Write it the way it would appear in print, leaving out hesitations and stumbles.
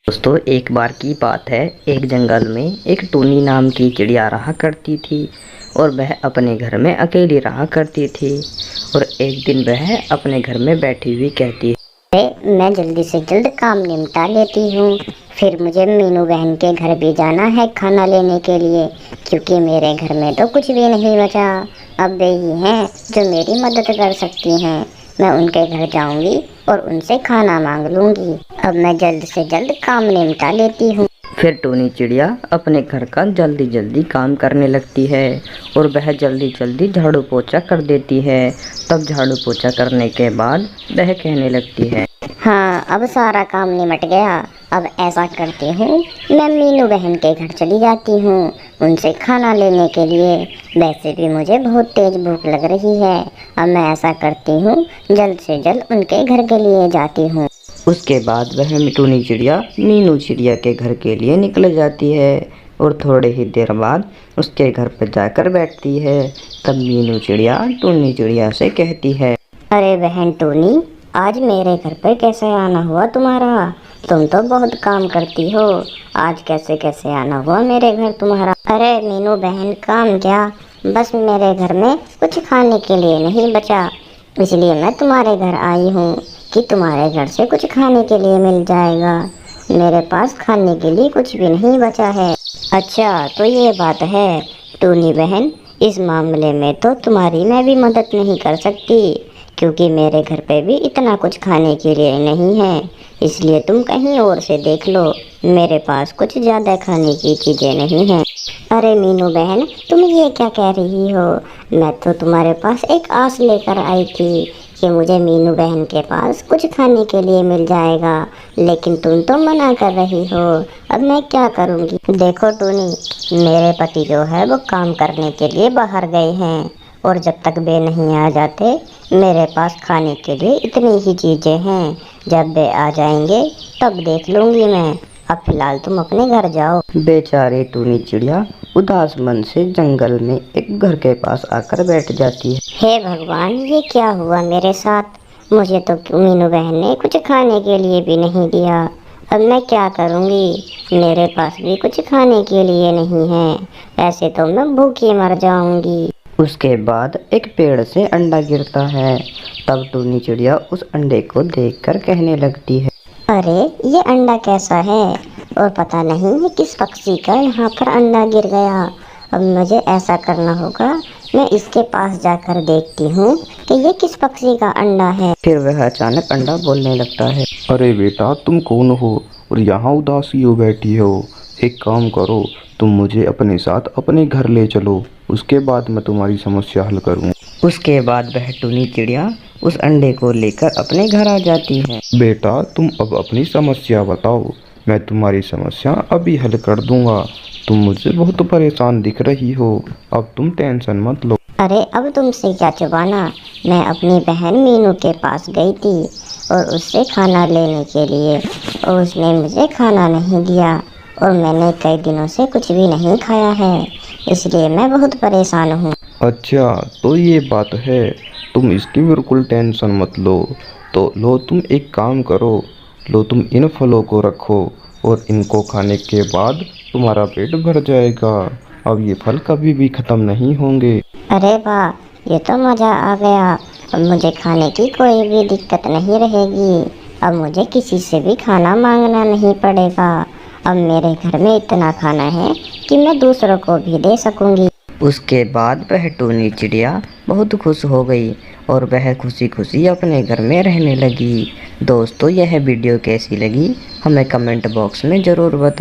दोस्तों, एक बार की बात है। एक जंगल में एक टूनी नाम की चिड़िया रहा करती थी और वह अपने घर में अकेली रहा करती थी। और एक दिन वह अपने घर में बैठी हुई कहती है, मैं जल्दी से जल्द काम निपटा लेती हूँ। फिर मुझे मीनू बहन के घर भी जाना है खाना लेने के लिए, क्योंकि मेरे घर में तो कुछ भी नहीं बचा। अब वे ही हैं जो मेरी मदद कर सकती हैं। मैं उनके घर जाऊंगी और उनसे खाना मांग लूंगी। अब मैं जल्द से जल्द काम निपटा लेती हूँ। फिर टूनी चिड़िया अपने घर का जल्दी जल्दी काम करने लगती है और वह जल्दी जल्दी झाड़ू पोछा कर देती है। तब झाड़ू पोछा करने के बाद वह कहने लगती है, हाँ, अब सारा काम निमट गया। अब ऐसा करती हूँ, मैं मीनू बहन के घर चली जाती हूँ उनसे खाना लेने के लिए। वैसे भी मुझे बहुत तेज भूख लग रही है। अब मैं ऐसा करती हूँ, जल्द से जल्द उनके घर के लिए जाती हूँ। उसके बाद वह टूनी चिड़िया मीनू चिड़िया के घर के लिए निकल जाती है और थोड़े ही देर बाद उसके घर पर जाकर बैठती है। तब मीनू चिड़िया टूनी चिड़िया से कहती है, अरे बहन टूनी, आज मेरे घर पे कैसे आना हुआ तुम्हारा? तुम तो बहुत काम करती हो, आज कैसे कैसे आना हुआ मेरे घर तुम्हारा? अरे मीनू बहन, काम क्या, बस मेरे घर में कुछ खाने के लिए नहीं बचा, इसलिए मैं तुम्हारे घर आई हूँ कि तुम्हारे घर से कुछ खाने के लिए मिल जाएगा। मेरे पास खाने के लिए कुछ भी नहीं बचा है। अच्छा, तो ये बात है टूनी बहन, इस मामले में तो तुम्हारी मैं भी मदद नहीं कर सकती, क्योंकि मेरे घर पे भी इतना कुछ खाने के लिए नहीं है। इसलिए तुम कहीं और से देख लो, मेरे पास कुछ ज़्यादा खाने की चीज़ें नहीं हैं। अरे मीनू बहन, तुम ये क्या कह रही हो? मैं तो तुम्हारे पास एक आस लेकर आई थी कि मुझे मीनू बहन के पास कुछ खाने के लिए मिल जाएगा, लेकिन तुम तो मना कर रही हो। अब मैं क्या करूँगी? देखो टूनी, मेरे पति जो है वो काम करने के लिए बाहर गए हैं, और जब तक वे नहीं आ जाते मेरे पास खाने के लिए इतनी ही चीज़ें हैं। जब वे आ जाएंगे तब देख लूँगी मैं। अब फिलहाल तुम अपने घर जाओ। बेचारी टूनी चिड़िया उदास मन से जंगल में एक घर के पास आकर बैठ जाती है। हे भगवान, ये क्या हुआ मेरे साथ? मुझे तो मीनू बहन ने कुछ खाने के लिए भी नहीं दिया। अब मैं क्या करूँगी? मेरे पास भी कुछ खाने के लिए नहीं है। ऐसे तो मैं भूखी मर जाऊँगी। उसके बाद एक पेड़ से अंडा गिरता है। तब टूनी चिड़िया उस अंडे को देखकर कहने लगती है, अरे ये अंडा कैसा है, और पता नहीं ये किस पक्षी का यहाँ पर अंडा गिर गया। अब मुझे ऐसा करना होगा, मैं इसके पास जाकर देखती हूँ कि ये किस पक्षी का अंडा है। फिर वह अचानक अंडा बोलने लगता है, अरे बेटा, तुम कौन हो और यहाँ उदासी हो बैठी हो? एक काम करो, तुम मुझे अपने साथ अपने घर ले चलो, उसके बाद मैं तुम्हारी समस्या हल करूँ। उसके बाद वह टूनी चिड़िया उस अंडे को लेकर अपने घर आ जाती है। बेटा, तुम अब अपनी समस्या बताओ, मैं तुम्हारी समस्या अभी हल कर दूंगा। तुम मुझसे बहुत परेशान दिख रही हो, अब तुम टेंशन मत लो। अरे अब तुमसे क्या छुपाना, मैं अपनी बहन मीनू के पास गई थी और उससे खाना लेने के लिए, और उसने मुझे खाना नहीं दिया, और मैंने कई दिनों से कुछ भी नहीं खाया है, इसलिए मैं बहुत परेशान हूँ। अच्छा, तो ये बात है, तुम इसकी बिल्कुल टेंशन मत लो। तो लो, तुम एक काम करो, लो तुम इन फलों को रखो और इनको खाने के बाद तुम्हारा पेट भर जाएगा। अब ये फल कभी भी ख़त्म नहीं होंगे। अरे वाह, ये तो मज़ा आ गया। अब मुझे खाने की कोई भी दिक्कत नहीं रहेगी। अब मुझे किसी से भी खाना मांगना नहीं पड़ेगा। अब मेरे घर में इतना खाना है कि मैं दूसरों को भी दे सकूंगी। उसके बाद वह टूनी चिड़िया बहुत खुश हो गई और वह खुशी खुशी अपने घर में रहने लगी। दोस्तों, यह वीडियो कैसी लगी हमें कमेंट बॉक्स में ज़रूर बताएं।